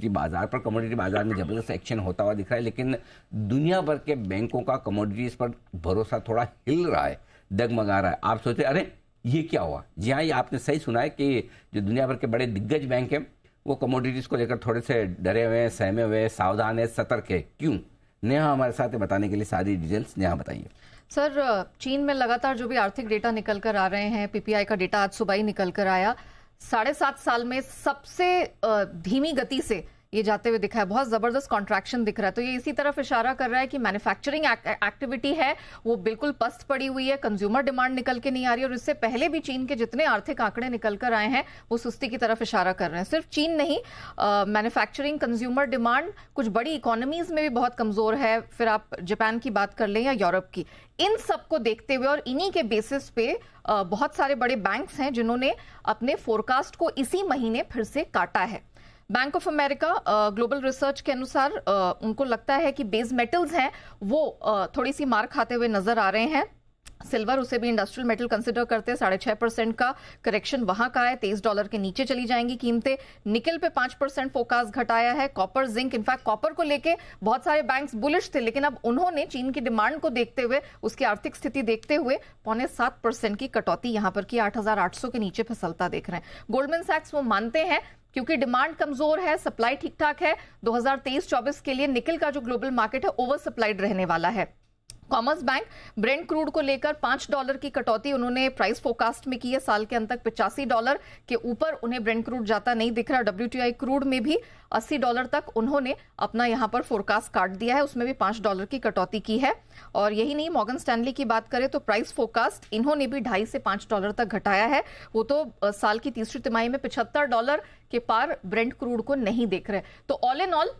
Commodity बाजार पर। Commodity बाजार में जबरदस्त एक्शन होता हुआ दिख रहा है, लेकिन दुनिया भर के बैंकों का कमोडिटीज पर भरोसा थोड़ा हिल रहा है, डगमगा रहा है। आप सोचते अरे ये क्या हुआ? जी हाँ, ये आपने सही सुना है कि जो दुनिया भर के बड़े दिग्गज बैंक हैं वो कमोडिटीज को लेकर थोड़े से डरे हुए हैं, सहमे हुए हैं, सावधान है, सतर्क है। क्यों? नेहा हमारे साथ है बताने के लिए सारी डिटेल्स। नेहा बताइए। सर, चीन में लगातार जो भी आर्थिक डेटा निकल कर आ रहे हैं, पीपीआई का डेटा आज सुबह ही निकल कर आया, 7.5 साल में सबसे धीमी गति से ये जाते हुए दिखा है। बहुत जबरदस्त कॉन्ट्रैक्शन दिख रहा है। तो ये इसी तरफ इशारा कर रहा है कि मैन्युफैक्चरिंग एक्टिविटी है वो बिल्कुल पस्त पड़ी हुई है, कंज्यूमर डिमांड निकल के नहीं आ रही है। और इससे पहले भी चीन के जितने आर्थिक आंकड़े निकल कर आए हैं वो सुस्ती की तरफ इशारा कर रहे हैं। सिर्फ चीन नहीं, मैन्युफैक्चरिंग, कंज्यूमर डिमांड कुछ बड़ी इकोनॉमीज में भी बहुत कमजोर है। फिर आप जापान की बात कर लें या यूरोप की, इन सबको देखते हुए और इन्हीं के बेसिस पे बहुत सारे बड़े बैंक्स हैं जिन्होंने अपने फोरकास्ट को इसी महीने फिर से काटा है। Bank of America global research के अनुसार उनको लगता है कि बेस मेटल्स हैं वो थोड़ी सी मार खाते हुए नजर आ रहे हैं। सिल्वर, उसे भी इंडस्ट्रियल मेटल कंसिडर करते हैं, 6.5% का करेक्शन वहां का है, $23 के नीचे चली जाएंगी कीमतें। निकल पे 5% फोकास घटाया है। कॉपर, जिंक, इनफैक्ट कॉपर को लेके बहुत सारे बैंक्स बुलिश थे, लेकिन अब उन्होंने चीन की डिमांड को देखते हुए, उसकी आर्थिक स्थिति देखते हुए 0.75% की कटौती यहां पर की, 8,800 के नीचे फिसलता देख रहे हैं। गोल्डमैन सैक्स वो मानते हैं क्योंकि डिमांड कमजोर है, सप्लाई ठीक ठाक है, 2023-24 के लिए निकल का जो ग्लोबल मार्केट है ओवर सप्लाइड रहने वाला है। कॉमर्स बैंक ब्रेंट क्रूड को लेकर $5 की कटौती उन्होंने प्राइस फोरकास्ट में की है। साल के अंत तक $85 के ऊपर उन्हें ब्रेंट क्रूड जाता नहीं दिख रहा। WTI क्रूड में भी $80 तक उन्होंने अपना यहां पर फोरकास्ट काट दिया है, उसमें भी $5 की कटौती की है। और यही नहीं, मॉर्गन स्टैनली की बात करें तो प्राइस फोरकास्ट इन्होंने भी $2.5 से $5 तक घटाया है। वो तो साल की तीसरी तिमाही में $75 के पार ब्रेंट क्रूड को नहीं देख रहे। तो ऑल इन ऑल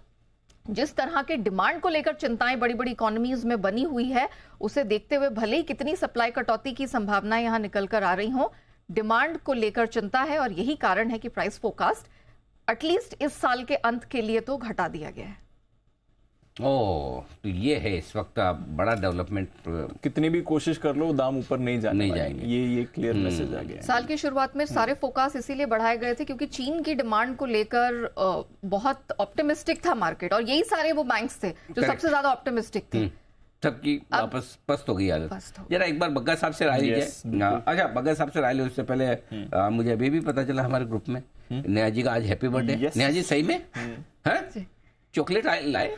जिस तरह के डिमांड को लेकर चिंताएं बड़ी बड़ी इकोनॉमीज में बनी हुई है, उसे देखते हुए भले ही कितनी सप्लाई कटौती की संभावनाएं यहां निकल कर आ रही हों, डिमांड को लेकर चिंता है। और यही कारण है कि प्राइस फोरकास्ट एटलीस्ट इस साल के अंत के लिए तो घटा दिया गया है। ओह, तो ये है इस वक्त बड़ा डेवलपमेंट। कितनी भी कोशिश कर लो दाम ऊपर नहीं जाएंगे। ये क्लियर मैसेज आ गया। साल की शुरुआत में सारे फोकस इसीलिए बढ़ाए गए थे क्योंकि चीन की डिमांड को लेकर बहुत ऑप्टिमिस्टिक था मार्केट, और यही सारे वो बैंक्स थे जो सबसे ज्यादा ऑप्टिमिस्टिक थे। सबकी वापस पस्त हो गई हालत। जरा एक बार बग्गा साहब से राय लीजिए। अच्छा, बग्गा साहब से राय ली, उससे पहले मुझे अभी भी पता चला हमारे ग्रुप में नेहा जी का आज हैप्पी बर्थडे। नेहा जी सही में है? चॉकलेट लाए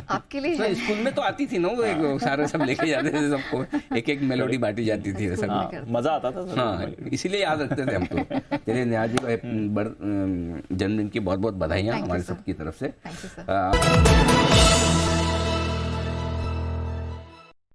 आपके लिए? तो स्कूल में तो आती थी ना वो, एक सारे सब लेके जाते थे, सबको एक एक मेलोडी बांटी जाती थी। मजा आता था। हाँ, इसीलिए याद रखते थे हम तो। चलिए, नेहा जी को जन्मदिन की बहुत बहुत बधाइयाँ हमारे सबकी तरफ से।